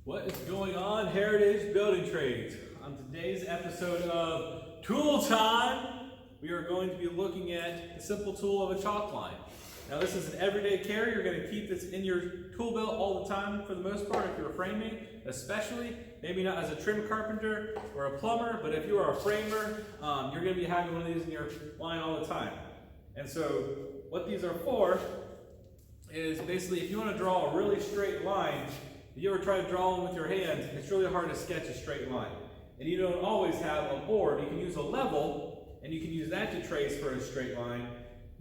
What is going on, Heritage Building Trades? On today's episode of Tool Time, we are going to be looking at the simple tool of a chalk line. Now this is an everyday carry. You're going to keep this in your tool belt all the time for the most part if you're framing, especially, maybe not as a trim carpenter or a plumber, but if you are a framer, you're going to be having one of these in your line all the time. And so what these are for is basically if you want to draw a really straight line. If you ever try to draw them with your hand, it's really hard to sketch a straight line. And you don't always have a board. You can use a level, and you can use that to trace for a straight line.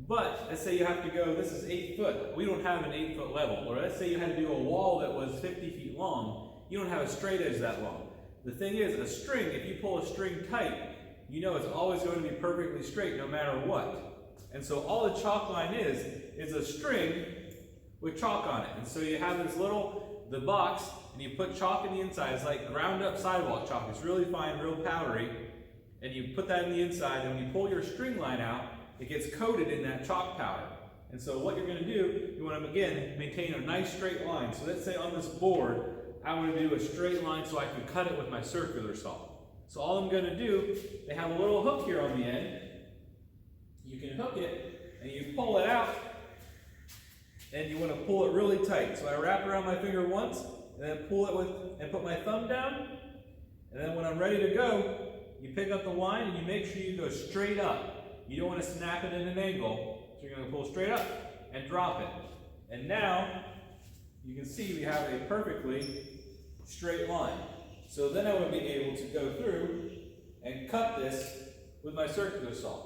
But let's say you have to go, this is 8 foot. We don't have an 8-foot level. Or let's say you had to do a wall that was 50 feet long. You don't have a straight edge that long. The thing is, a string, if you pull a string tight, you know it's always going to be perfectly straight no matter what. And so all a chalk line is a string with chalk on it. And so you have this the box, and you put chalk in the inside. It's like ground up sidewalk chalk. It's really fine, real powdery. And you put that in the inside, and when you pull your string line out, it gets coated in that chalk powder. And so what you're going to do, you want to, again, maintain a nice straight line. So let's say on this board, I want to do a straight line so I can cut it with my circular saw. So all I'm going to do, they have a little hook here on the end. You can hook it, and you pull it out, and you want to pull it really tight. So I wrap around my finger once, and then pull it and put my thumb down. And then when I'm ready to go, you pick up the line and you make sure you go straight up. You don't want to snap it at an angle. So you're going to pull straight up and drop it. And now, you can see we have a perfectly straight line. So then I would be able to go through and cut this with my circular saw.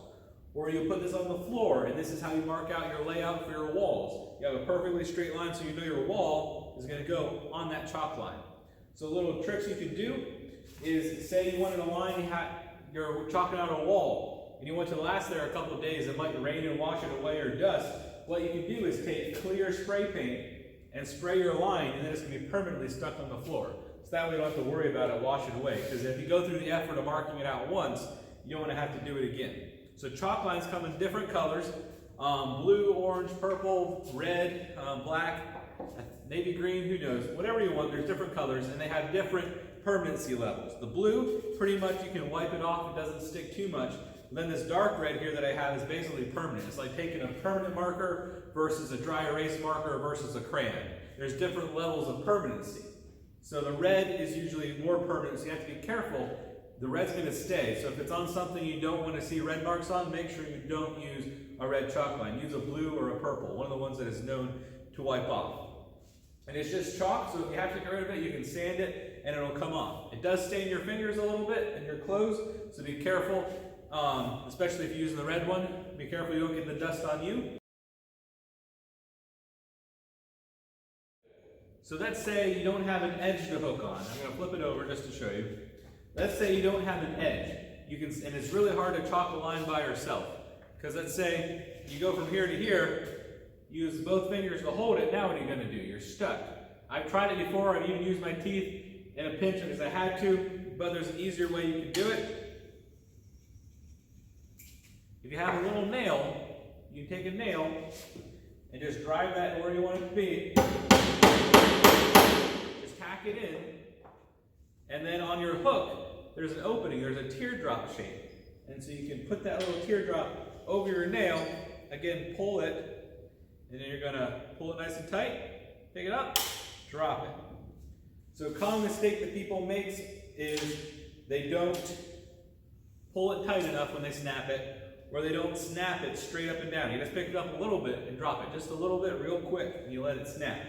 Or you put this on the floor, and this is how you mark out your layout for your walls. You have a perfectly straight line so you know your wall is going to go on that chalk line. So little tricks you can do is, say you wanted a line, you're chalking out a wall, and you want it to last there a couple of days. It might rain and wash it away or dust. What you can do is take clear spray paint and spray your line, and then it's going to be permanently stuck on the floor. So that way you don't have to worry about it washing away. Because if you go through the effort of marking it out once, you don't want to have to do it again. So chalk lines come in different colors, blue, orange, purple, red, black, navy green, who knows, whatever you want. There's different colors, and they have different permanency levels. The blue, pretty much you can wipe it off, it doesn't stick too much. And then this dark red here that I have is basically permanent. It's like taking a permanent marker versus a dry erase marker versus a crayon. There's different levels of permanency. So the red is usually more permanent, so you have to be careful. The red's going to stay, so if it's on something you don't want to see red marks on, make sure you don't use a red chalk line. Use a blue or a purple, one of the ones that is known to wipe off. And it's just chalk, so if you have to get rid of it, you can sand it and it'll come off. It does stain your fingers a little bit and your clothes, so be careful, especially if you're using the red one. Be careful you don't get the dust on you. So let's say you don't have an edge to hook on. I'm going to flip it over just to show you. Let's say you don't have an edge. And it's really hard to chalk a line by yourself. Because let's say you go from here to here, use both fingers to hold it, now what are you going to do? You're stuck. I've tried it before, I've even used my teeth in a pinch because I had to, but there's an easier way you can do it. If you have a little nail, you can take a nail and just drive that where you want it to be. Just tack it in. And then on your hook, there's an opening, there's a teardrop shape. And so you can put that little teardrop over your nail, again, pull it, and then you're gonna pull it nice and tight, pick it up, drop it. So a common mistake that people make is they don't pull it tight enough when they snap it, or they don't snap it straight up and down. You just pick it up a little bit and drop it, just a little bit real quick, and you let it snap.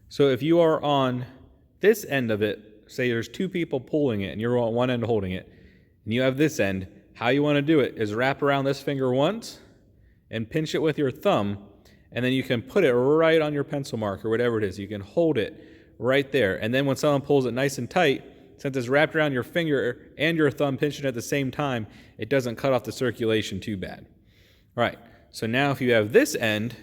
So if you are on this end of it, say there's two people pulling it and you're on one end holding it, and you have this end, how you want to do it is wrap around this finger once and pinch it with your thumb, and then you can put it right on your pencil mark or whatever it is. You can hold it right there. And then when someone pulls it nice and tight, since it's wrapped around your finger and your thumb pinched at the same time, it doesn't cut off the circulation too bad. All right, so now if you have this end,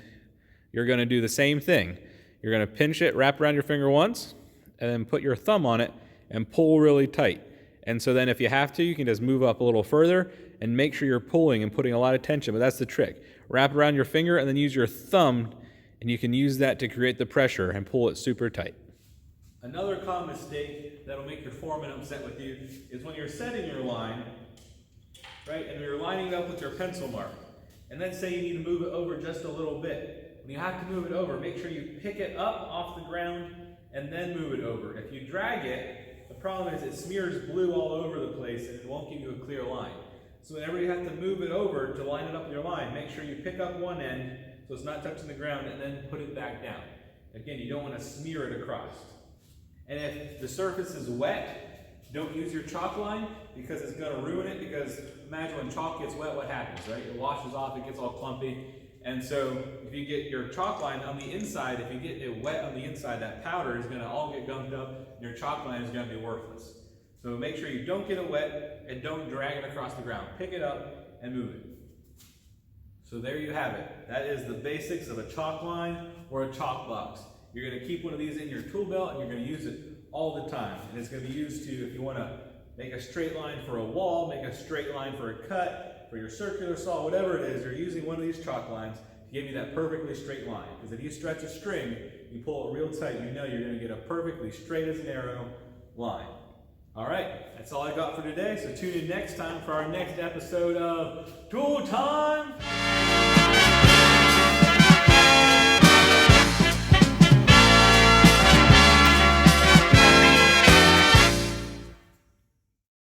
you're going to do the same thing. You're going to pinch it, wrap around your finger once, and then put your thumb on it and pull really tight. And so then if you have to, you can just move up a little further and make sure you're pulling and putting a lot of tension, but that's the trick. Wrap around your finger and then use your thumb, and you can use that to create the pressure and pull it super tight. Another common mistake that'll make your foreman upset with you is when you're setting your line, right, and you're lining it up with your pencil mark. And let's say you need to move it over just a little bit. When you have to move it over, make sure you pick it up off the ground and then move it over. If you drag it, the problem is it smears glue all over the place and it won't give you a clear line. So whenever you have to move it over to line it up with your line, make sure you pick up one end so it's not touching the ground and then put it back down. Again, you don't want to smear it across. And if the surface is wet, don't use your chalk line because it's going to ruin it, because imagine when chalk gets wet, what happens, right? It washes off, it gets all clumpy. And so if you get your chalk line on the inside, if you get it wet on the inside, that powder is going to all get gummed up and your chalk line is going to be worthless. So make sure you don't get it wet and don't drag it across the ground. Pick it up and move it. So there you have it. That is the basics of a chalk line or a chalk box. You're going to keep one of these in your tool belt and you're going to use it all the time. And it's going to be used to, if you want to make a straight line for a wall, make a straight line for a cut, for your circular saw, whatever it is, you're using one of these chalk lines to give you that perfectly straight line. Because if you stretch a string, you pull it real tight, you know you're going to get a perfectly straight as an arrow line. All right, that's all I got for today. So tune in next time for our next episode of Tool Time.